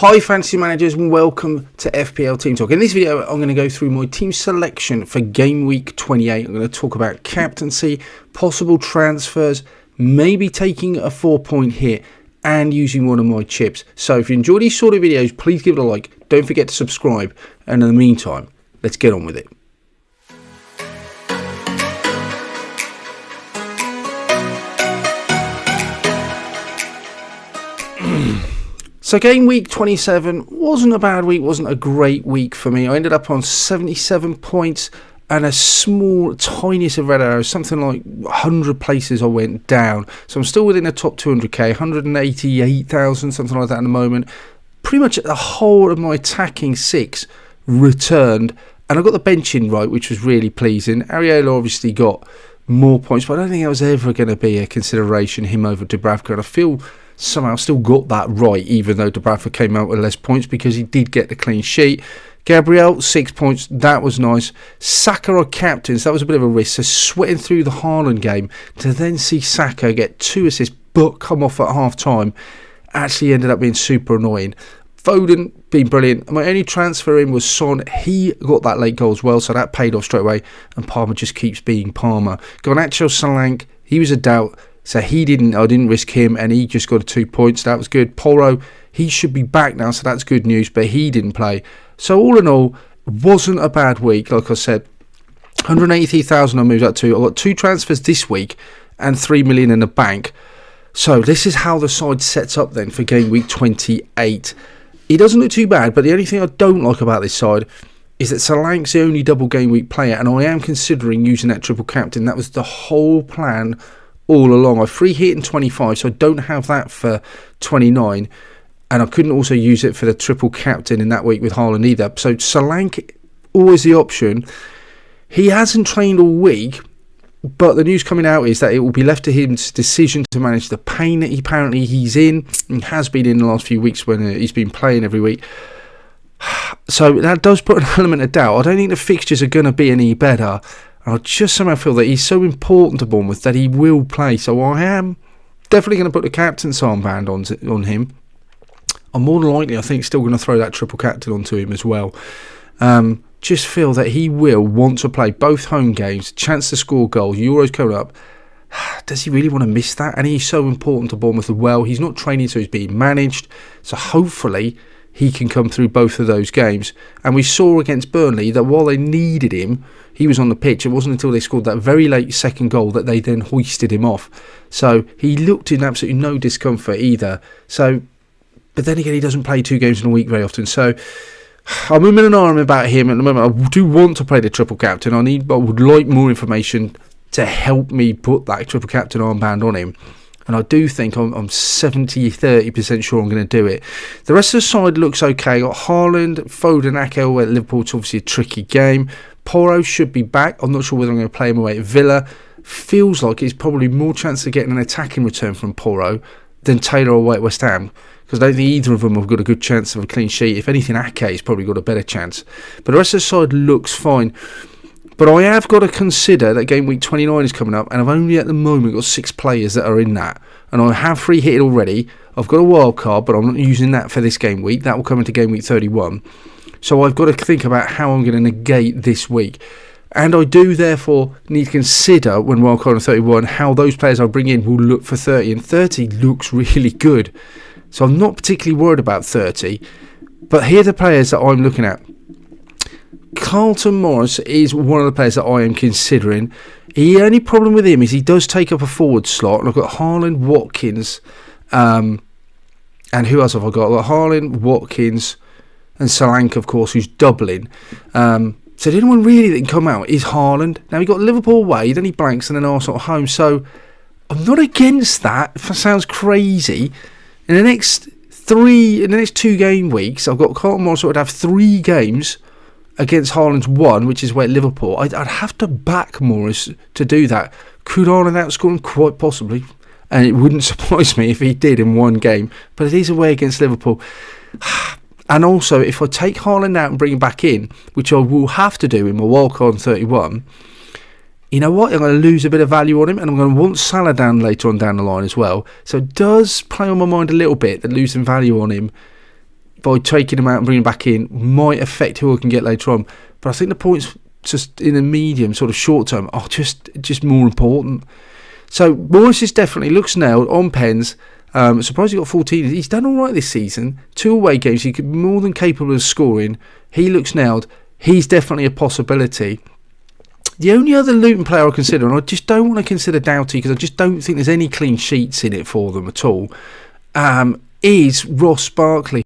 Hi fantasy managers and welcome to FPL Team Talk. In this video I'm going to go through my team selection for GameWeek 28. I'm going to talk about captaincy, possible transfers, maybe taking a 4-point hit and using one of my chips. So if you enjoy these sort of videos, please give it a like. Don't forget to subscribe, and in the meantime, let's get on with it. So game week 27 wasn't a bad week, wasn't a great week for me. I ended up on 77 points and a small, tiniest of red arrows, something like 100 places I went down. So I'm still within the top 200k, 188,000, something like that at the moment. Pretty much the whole of my attacking six returned, and I got the benching right, which was really pleasing. Ariola obviously got more points, but I don't think that was ever going to be a consideration, him over Dubravka, and I feel somehow still got that right, even though Dubravka came out with less points, because he did get the clean sheet. Gabriel, 6 points, that was nice. Saka or captains, that was a bit of a risk. So sweating through the Haaland game to then see Saka get 2 assists but come off at half time actually ended up being super annoying. Foden being brilliant. My only transfer in was Son. He got that late goal as well, so that paid off straight away, and Palmer just keeps being Palmer. Garnacho, Solanke, he was a doubt. So I didn't risk him, and he just got 2 points. That was good. Poro, he should be back now, so that's good news, but he didn't play. So all in all, wasn't a bad week. Like I said, 183,000 I moved up to. I got 2 transfers this week and 3 million in the bank. So this is how the side sets up then for game week 28. It doesn't look too bad, but the only thing I don't like about this side is that Solanke's the only double game week player, and I am considering using that triple captain. That was the whole plan all along. I free hit in 25, so I don't have that for 29, and I couldn't also use it for the triple captain in that week with Haaland either. So Solanke, always the option. He hasn't trained all week, but the news coming out is that it will be left to his decision to manage the pain that apparently he's in, and has been in the last few weeks when he's been playing every week. So that does put an element of doubt. I don't think the fixtures are going to be any better. I just somehow feel that he's so important to Bournemouth that he will play. So I am definitely going to put the captain's armband on him. I'm more than likely, I think, still going to throw that triple captain onto him as well. Just feel that he will want to play both home games, chance to score goals, Euros coming up. Does he really want to miss that? And he's so important to Bournemouth as well. He's not training, so he's being managed. So hopefully he can come through both of those games. And we saw against Burnley that while they needed him, he was on the pitch. It wasn't until they scored that very late second goal that they then hoisted him off. So he looked in absolutely no discomfort either. So, but then again, he doesn't play 2 games in a week very often. So I'm in an arm about him at the moment. I do want to play the triple captain. I would like more information to help me put that triple captain armband on him. And I do think I'm 30% sure I'm going to do it. The rest of the side looks okay. Got Haaland, Foden, Ake at Liverpool. It's obviously a tricky game. Poro should be back. I'm not sure whether I'm going to play him away at Villa. Feels like it's probably more chance of getting an attacking return from Poro than Taylor away at West Ham, because I don't think either of them have got a good chance of a clean sheet. If anything, Ake's probably got a better chance. But the rest of the side looks fine. But I have got to consider that game week 29 is coming up, and I've only at the moment got 6 players that are in that. And I have free hit already. I've got a wild card, but I'm not using that for this game week. That will come into game week 31. So I've got to think about how I'm going to negate this week. And I do therefore need to consider, when wildcard on 31, how those players I bring in will look for 30. And 30 looks really good. So I'm not particularly worried about 30. But here are the players that I'm looking at. Carlton Morris is one of the players that I am considering. The only problem with him is he does take up a forward slot. And I've got Haaland, Watkins, and who else have I got? I've got Haaland, Watkins, and Solanke, of course, who's doubling. So the only one really that can come out is Haaland. Now, he got Liverpool away, then he blanks, and then Arsenal at home. So I'm not against that. If that sounds crazy. In the next 2 game weeks, I've got Carlton Morris, so I'd have 3 games against Haaland's 1, which is where Liverpool. I'd have to back Morris to do that. Could Haaland outscore him? Quite possibly. And it wouldn't surprise me if he did in 1 game. But it is away against Liverpool. And also, if I take Haaland out and bring him back in, which I will have to do in my wildcard on 31, you know what? I'm going to lose a bit of value on him, and I'm going to want Salah down later on down the line as well. So it does play on my mind a little bit that losing value on him by taking him out and bringing him back in might affect who I can get later on. But I think the points just in the medium, sort of short term, are just more important. So Morris is definitely looks nailed on pens. Surprised he got 14. He's done all right this season. 2 away games. He's more than capable of scoring. He looks nailed. He's definitely a possibility. The only other Luton player I consider, and I just don't want to consider Doughty because I just don't think there's any clean sheets in it for them at all, is Ross Barkley.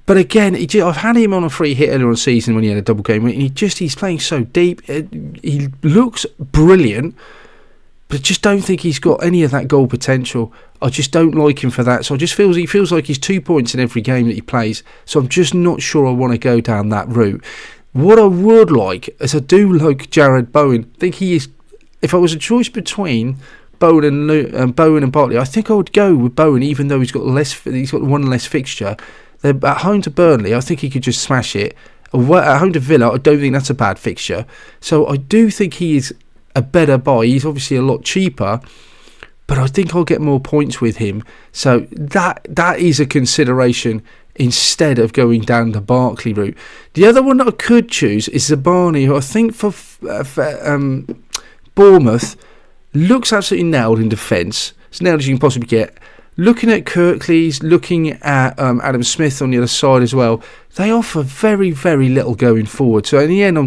But again, I've had him on a free hit earlier on the season when he had a double game, and he's playing so deep. He looks brilliant, but just don't think he's got any of that goal potential. I just don't like him for that. So he feels like he's 2 points in every game that he plays. So I'm just not sure I want to go down that route. What I would like is I do like Jared Bowen. I think he is. If I was a choice between Bowen and Bartley, I think I would go with Bowen, even though he's got one less fixture. They're at home to Burnley. I think he could just smash it. At home to Villa, I don't think that's a bad fixture. So I do think he is a better buy. He's obviously a lot cheaper, but I think I'll get more points with him. So that is a consideration instead of going down the Barkley route. The other one that I could choose is Zabani, who I think for Bournemouth looks absolutely nailed in defence. As nailed as you can possibly get. Looking at Kirklees, looking at Adam Smith on the other side as well, they offer very, very little going forward. So in the end,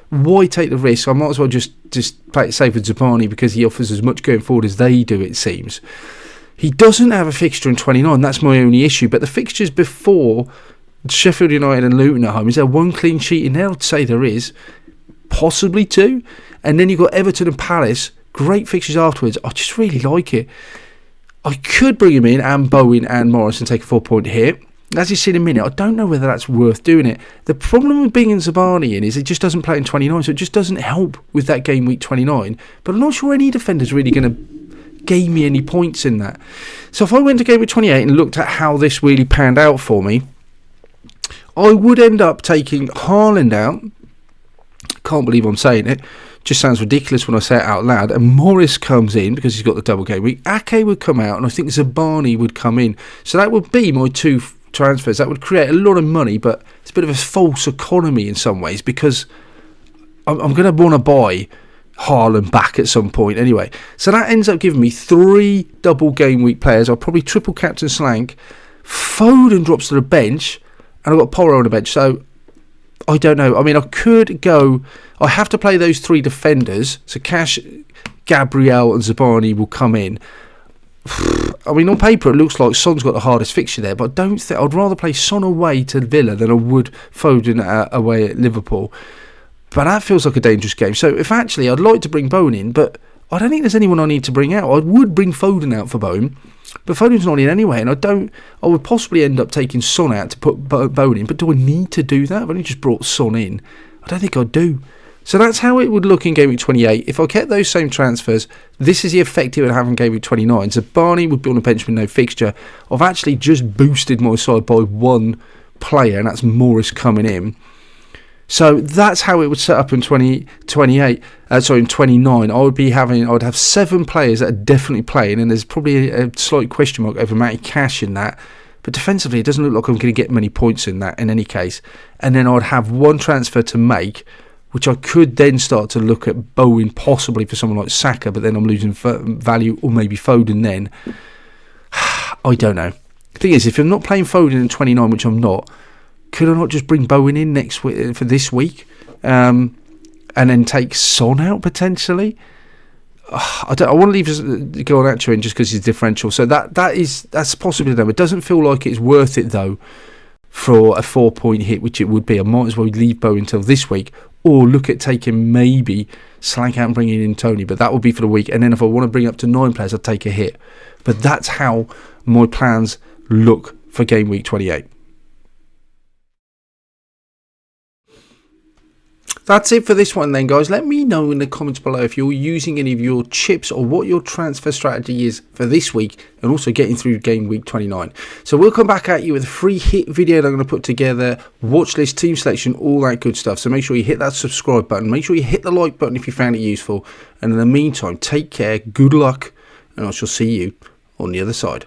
why take the risk? I might as well just play it safe with Zabani because he offers as much going forward as they do, it seems. He doesn't have a fixture in 29, that's my only issue. But the fixtures before Sheffield United and Luton at home, is there one clean sheet in there? I'd say there is. Possibly 2. And then you've got Everton and Palace. Great fixtures afterwards. I just really like it. I could bring him in, and Bowen and Morris, and take a 4-point hit. As you see in a minute, I don't know whether that's worth doing it. The problem with bringing Zabani in is it just doesn't play in 29, so it just doesn't help with that game week 29. But I'm not sure any defender's really going to gain me any points in that. So if I went to game week 28 and looked at how this really panned out for me, I would end up taking Haaland out. Can't believe I'm saying it. Just sounds ridiculous when I say it out loud. And Morris comes in because he's got the double game week. Ake would come out, and I think Zabani would come in. So that would be my 2 transfers. That would create a lot of money, but it's a bit of a false economy in some ways because I'm going to want to buy Haaland back at some point anyway. So that ends up giving me 3 double game week players. I'll probably triple captain Slank. Foden drops to the bench, and I've got Porro on the bench. So I don't know. I mean, I could go. I have to play those 3 defenders. So Cash, Gabriel, and Zabani will come in. I mean, on paper, it looks like Son's got the hardest fixture there, but I don't think I'd rather play Son away to Villa than I would Foden away at Liverpool. But that feels like a dangerous game. So if actually I'd like to bring Bowen in, but I don't think there's anyone I need to bring out. I would bring Foden out for Bowen, but Foden's not in anyway, and I would possibly end up taking Son out to put Bowen in. But do I need to do that? I've only just brought Son in. I don't think I do. So that's how it would look in Game Week 28. If I kept those same transfers, this is the effect it would have in Game Week 29. So Barney would be on the bench with no fixture. I've actually just boosted my side by 1 player, and that's Morris coming in. So that's how it would set up in 29. I'd have 7 players that are definitely playing, and there's probably a slight question mark over Matty Cash in that. But defensively, it doesn't look like I'm going to get many points in that in any case. And then I'd have 1 transfer to make, which I could then start to look at Bowen possibly for someone like Saka, but then I'm losing value, or maybe Foden then. I don't know. The thing is, if I'm not playing Foden in 29, which I'm not, could I not just bring Bowen in next week for this week, and then take Son out potentially? I want to leave Garnacho in just because he's differential. So that's possibly them. It doesn't feel like it's worth it though for a 4-point hit, which it would be. I might as well leave Bowen until this week, or look at taking maybe Slank out and bringing in Tony, but that would be for the week. And then if I want to bring up to 9 players, I'd take a hit. But that's how my plans look for Game Week 28. That's it for this one then, guys. Let me know in the comments below if you're using any of your chips or what your transfer strategy is for this week, and also getting through Game Week 29. So we'll come back at you with a free hit video that I'm going to put together, watch list, team selection, all that good stuff. So make sure you hit that subscribe button. Make sure you hit the like button if you found it useful. And in the meantime, take care, good luck, and I shall see you on the other side.